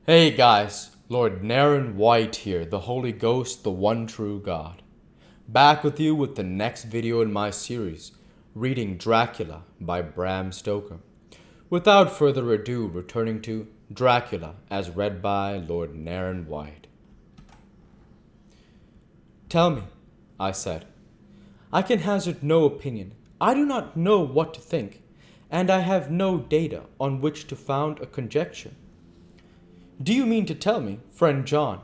Hey guys, Lord Naren White here, the Holy Ghost, the one true God. Back with you with the next video in my series, reading Dracula by Bram Stoker. Without further ado, returning to Dracula as read by Lord Naren White. Tell me, I said. I can hazard no opinion. I do not know what to think, and I have no data on which to found a conjecture. Do you mean to tell me, friend John,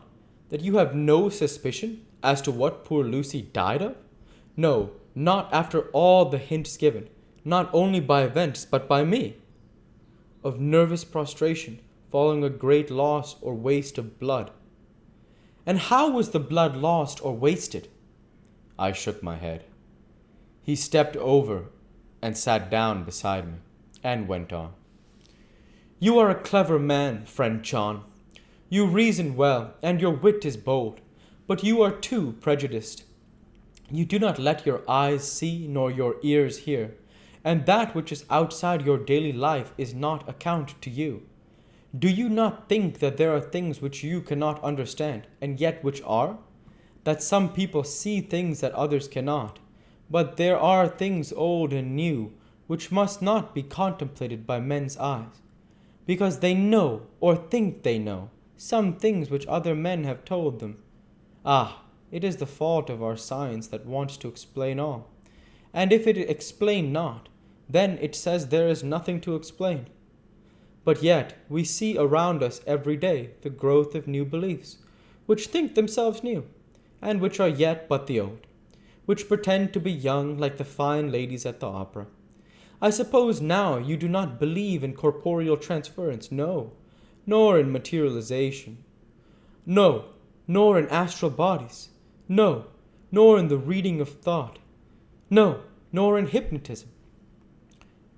that you have no suspicion as to what poor Lucy died of? No, not after all the hints given, not only by events, but by me. Of nervous prostration, following a great loss or waste of blood. And how was the blood lost or wasted? I shook my head. He stepped over and sat down beside me, and went on. You are a clever man, friend John. You reason well, and your wit is bold, but you are too prejudiced. You do not let your eyes see nor your ears hear, and that which is outside your daily life is not account to you. Do you not think that there are things which you cannot understand, and yet which are? That some people see things that others cannot, but there are things old and new which must not be contemplated by men's eyes, because they know, or think they know, some things which other men have told them. Ah, it is the fault of our science that wants to explain all. And if it explain not, then it says there is nothing to explain. But yet we see around us every day the growth of new beliefs, which think themselves new, and which are yet but the old, which pretend to be young like the fine ladies at the opera. I suppose now you do not believe in corporeal transference, no, nor in materialization, no, nor in astral bodies, no, nor in the reading of thought, no, nor in hypnotism.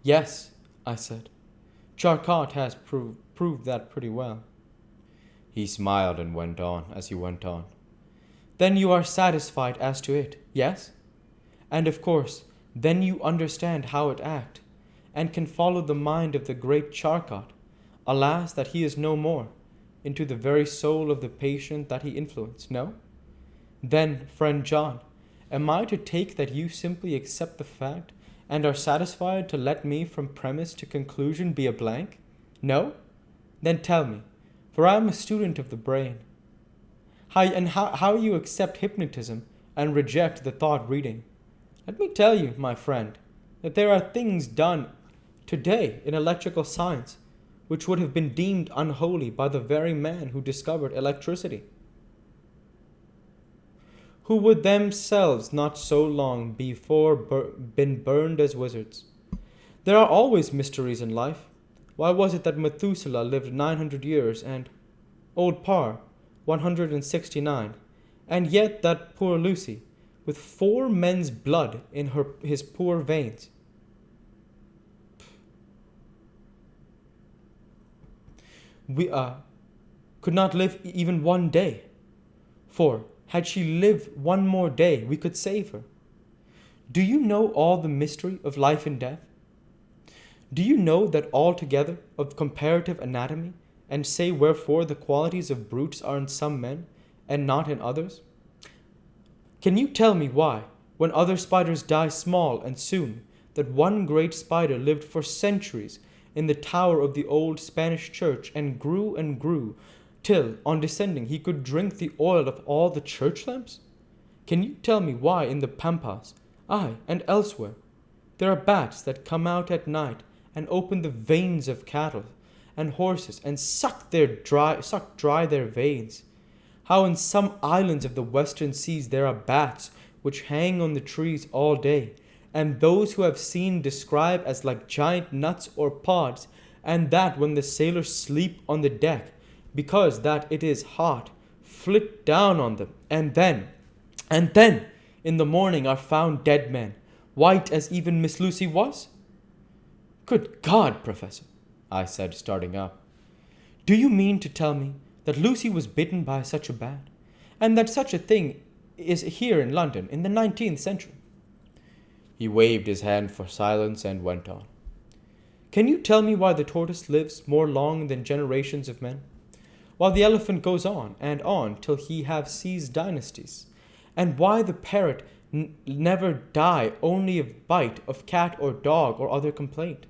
Yes, I said. Charcot has proved that pretty well. He smiled and went on as he went on. Then you are satisfied as to it, yes? And of course, then you understand how it acts, and can follow the mind of the great Charcot, alas that he is no more, into the very soul of the patient that he influenced, no? Then, friend John, am I to take that you simply accept the fact, and are satisfied to let me from premise to conclusion be a blank? No? Then tell me, for I am a student of the brain, how you accept hypnotism and reject the thought reading. Let me tell you, my friend, that there are things done today in electrical science which would have been deemed unholy by the very man who discovered electricity, who would themselves not so long before been burned as wizards. There are always mysteries in life. Why was it that Methuselah lived 900 years and Old Parr 169, and yet that poor Lucy, with 4 men's blood in his poor veins, we could not live even one day? For had she lived one more day, we could save her. Do you know all the mystery of life and death? Do you know that altogether of comparative anatomy, and say wherefore the qualities of brutes are in some men, and not in others? Can you tell me why, when other spiders die small and soon, that one great spider lived for centuries in the tower of the old Spanish church and grew, till, on descending, he could drink the oil of all the church lamps? Can you tell me why in the Pampas, aye, and elsewhere, there are bats that come out at night and open the veins of cattle and horses and suck dry their veins? How in some islands of the western seas there are bats which hang on the trees all day, and those who have seen describe as like giant nuts or pods, and that when the sailors sleep on the deck, because that it is hot, flit down on them, and then, in the morning are found dead men, white as even Miss Lucy was? Good God, Professor, I said, starting up. Do you mean to tell me that Lucy was bitten by such a bat, and that such a thing is here in London in the 19th century? He waved his hand for silence and went on. Can you tell me why the tortoise lives more long than generations of men? while the elephant goes on till he have seized dynasties? And why the parrot never die only of bite of cat or dog or other complaint?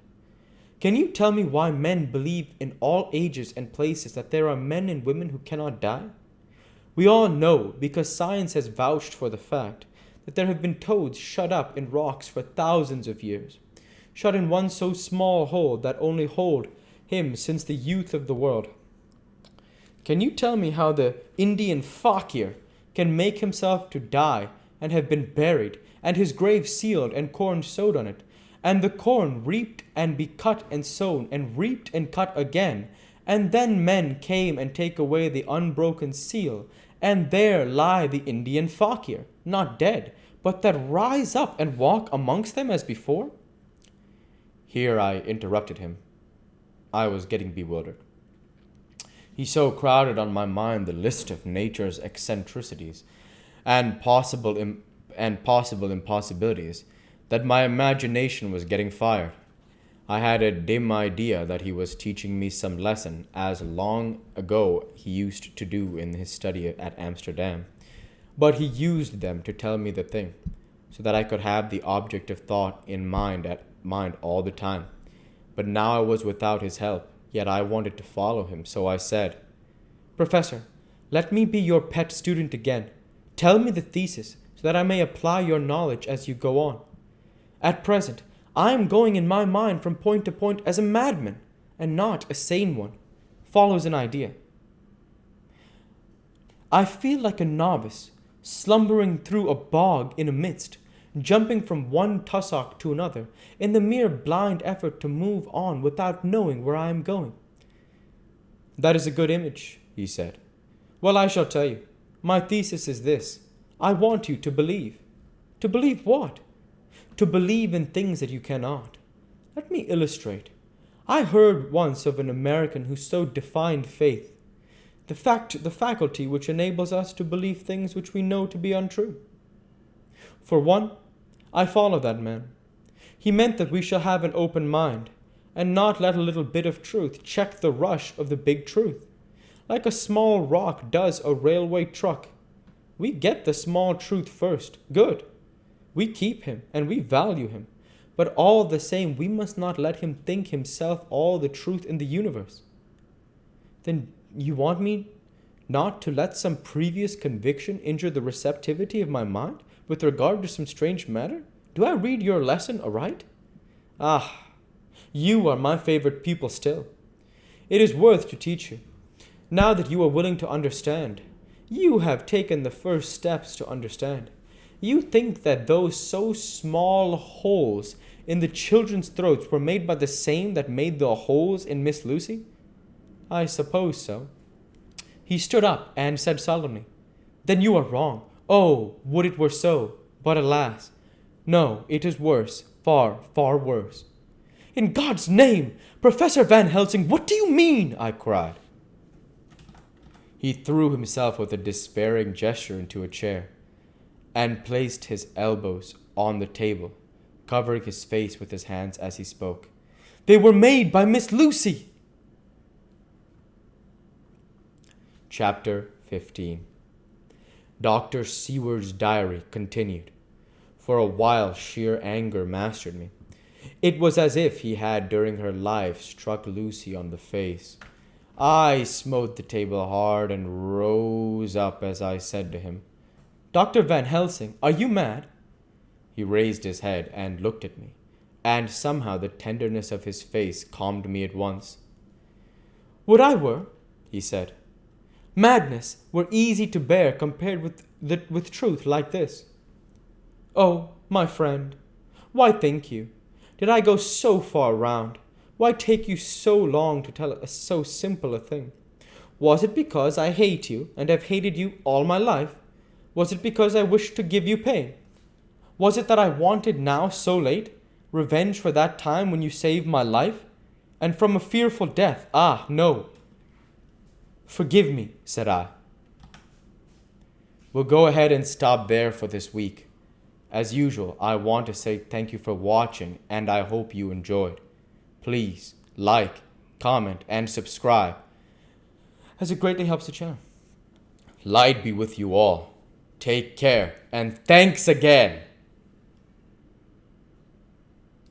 Can you tell me why men believe in all ages and places that there are men and women who cannot die? We all know, because science has vouched for the fact, that there have been toads shut up in rocks for thousands of years, shut in one so small hole that only hold him since the youth of the world. Can you tell me how the Indian fakir can make himself to die and have been buried, and his grave sealed and corn sowed on it, and the corn reaped and be cut and sown, and reaped and cut again, and then men came and take away the unbroken seal, and there lie the Indian fakir, not dead, but that rise up and walk amongst them as before? Here I interrupted him. I was getting bewildered. He so crowded on my mind the list of nature's eccentricities and possible impossibilities that my imagination was getting fired. I had a dim idea that he was teaching me some lesson, as long ago he used to do in his study at Amsterdam. But he used them to tell me the thing, so that I could have the object of thought in mind all the time. But now I was without his help, yet I wanted to follow him, so I said, "Professor, let me be your pet student again. Tell me the thesis, so that I may apply your knowledge as you go on. At present, I am going in my mind from point to point as a madman, and not a sane one. Follows an idea. I feel like a novice, slumbering through a bog in a mist, jumping from one tussock to another, in the mere blind effort to move on without knowing where I am going." "That is a good image," he said. "Well, I shall tell you. My thesis is this. I want you to believe." "To believe what?" "To believe in things that you cannot. Let me illustrate. I heard once of an American who so defined faith, the faculty which enables us to believe things which we know to be untrue. For one, I follow that man. He meant that we shall have an open mind, and not let a little bit of truth check the rush of the big truth, like a small rock does a railway truck. We get the small truth first. Good. We keep him, and we value him. But all the same, we must not let him think himself all the truth in the universe." "Then you want me not to let some previous conviction injure the receptivity of my mind with regard to some strange matter? Do I read your lesson aright?" "Ah, you are my favorite pupil still. It is worth to teach you. Now that you are willing to understand, you have taken the first steps to understand. You think that those so small holes in the children's throats were made by the same that made the holes in Miss Lucy?" "I suppose so." He stood up and said solemnly, "Then you are wrong. Oh, would it were so! But alas, no, it is worse, far, far worse." "In God's name, Professor Van Helsing, what do you mean?" I cried. He threw himself with a despairing gesture into a chair, and placed his elbows on the table, covering his face with his hands as he spoke. "They were made by Miss Lucy!" Chapter 15. Dr. Seward's diary continued. For a while sheer anger mastered me. It was as if he had during her life struck Lucy on the face. I smote the table hard and rose up as I said to him, "Dr. Van Helsing, are you mad?" He raised his head and looked at me, and somehow the tenderness of his face calmed me at once. "Would I were," he said. "Madness were easy to bear compared with truth like this." "Oh, my friend, why think you? Did I go so far round? Why take you so long to tell so simple a thing? Was it because I hate you and have hated you all my life? Was it because I wished to give you pain? Was it that I wanted now so late revenge for that time when you saved my life, and from a fearful death? Ah, no." "Forgive me," said I. We'll go ahead and stop there for this week. As usual, I want to say thank you for watching, and I hope you enjoyed. Please like, comment, and subscribe. as it greatly helps the channel. Light be with you all. Take care, and thanks again.